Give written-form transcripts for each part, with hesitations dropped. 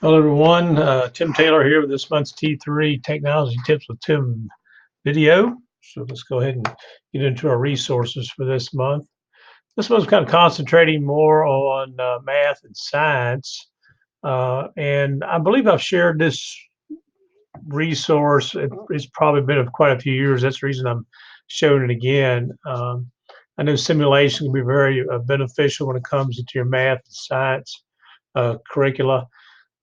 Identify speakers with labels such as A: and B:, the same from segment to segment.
A: Hello, everyone. Tim Taylor here with this month's T3 Technology Tips with Tim video. So let's go ahead and get into our resources for this month. This month's kind of concentrating more on math and science. And I believe I've shared this resource. It's probably been quite a few years. That's the reason I'm showing it again. I know simulation can be very beneficial when it comes to your math and science curricula.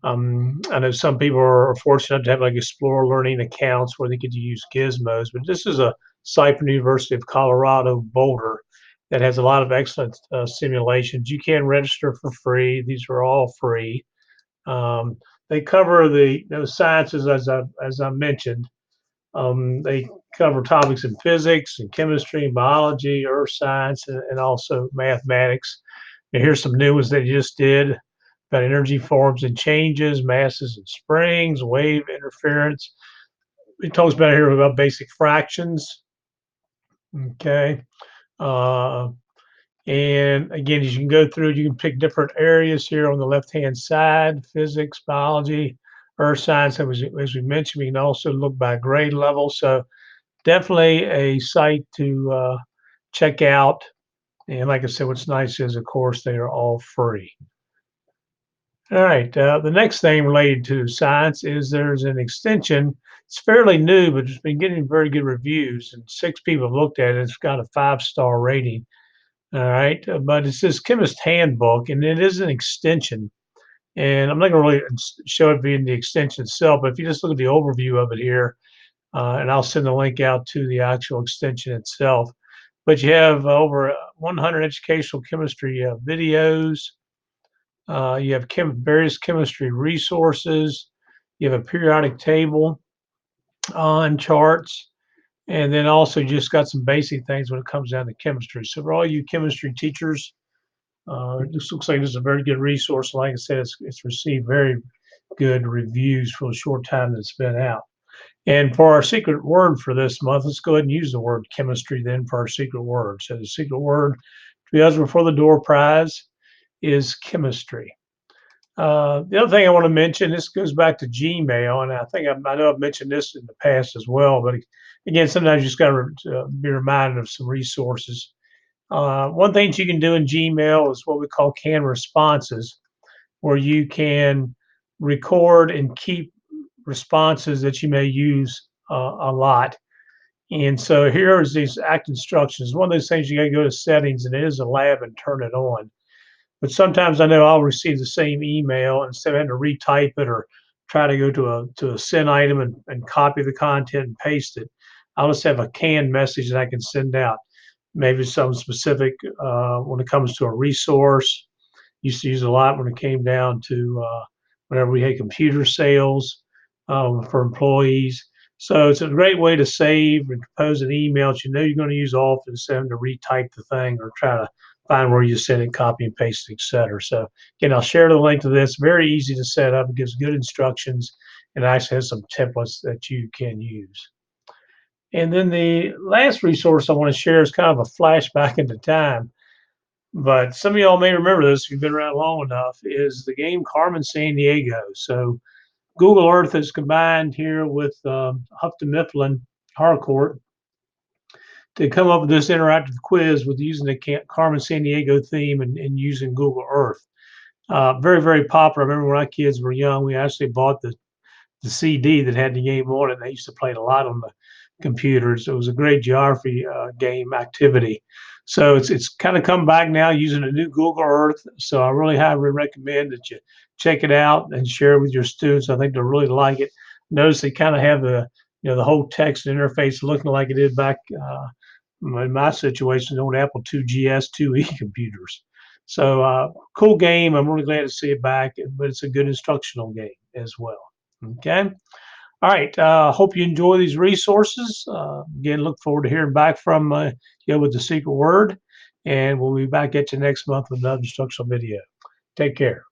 A: I know some people are fortunate to have like Explore Learning accounts where they could use gizmos, but this is a site from the University of Colorado Boulder that has a lot of excellent simulations. You can register for free. These are all free. Um, they cover those sciences as I mentioned. They cover topics in physics and chemistry and biology, earth science, and also mathematics. And here's some new ones they just did about energy forms and changes, masses and springs, wave interference. It talks about here about basic fractions. Okay. Uh, and again, as you can go through, you can pick different areas here on the left-hand side: physics, biology, earth science. As we mentioned, we can also look by grade level. So definitely a site to check out. And like I said, what's nice is, of course, they are all free. All right. The next thing related to science is there's an extension. It's fairly new, but it's been getting very good reviews, and 6 people have looked at it. It's got a 5-star rating. All right. But it's this Chemist Handbook, and it is an extension. And I'm not going to really show it being the extension itself, but if you just look at the overview of it here, and I'll send the link out to the actual extension itself. But you have over 100 educational chemistry videos. You have various chemistry resources. You have a periodic table on charts, and then also just got some basic things when it comes down to chemistry. So for all you chemistry teachers, this looks like this is a very good resource. Like I said, it's received very good reviews for the short time that it's been out. And for our secret word for this month, let's go ahead and use the word chemistry then for our secret word. So the secret word to be eligible for the door prize is chemistry. The other thing I want to mention, this goes back to Gmail, and I know I've mentioned this in the past as well, but again, sometimes you just got to be reminded of some resources. One thing that you can do in Gmail is what we call canned responses, where you can record and keep responses that you may use a lot. And so here is these act instructions. One of those things you got to go to settings, and it is a lab, and turn it on. But sometimes I know I'll receive the same email, and instead of having to retype it or try to go to a send item and copy the content and paste it, I'll just have a canned message that I can send out. Maybe something specific when it comes to a resource. Used to use a lot when it came down to whenever we had computer sales for employees. So it's a great way to save and compose an email that you know you're going to use often instead of to retype the thing or try to find where you send it, copy and paste, etc. So again, I'll share the link to this. Very easy to set up. It gives good instructions and actually has some templates that you can use. And then the last resource I want to share is kind of a flashback into time. But some of y'all may remember this if you've been around long enough, is the game Carmen Sandiego. So Google Earth is combined here with Houghton, Mifflin, Harcourt to come up with this interactive quiz with using the Carmen Sandiego theme and using Google Earth. Very, very popular. I remember when our kids were young, we actually bought the CD that had the game on it. And they used to play it a lot on the computers. It was a great geography game activity. So it's kind of come back now using a new Google Earth. So I really highly recommend that you check it out and share it with your students. I think they'll really like it. Notice they kind of have the whole text interface looking like it did back in my situation, old Apple II GS2E computers. So cool game. I'm really glad to see it back, but it's a good instructional game as well. Okay. All right. Hope you enjoy these resources. Again, look forward to hearing back from you with the secret word, and we'll be back at you next month with another instructional video. Take care.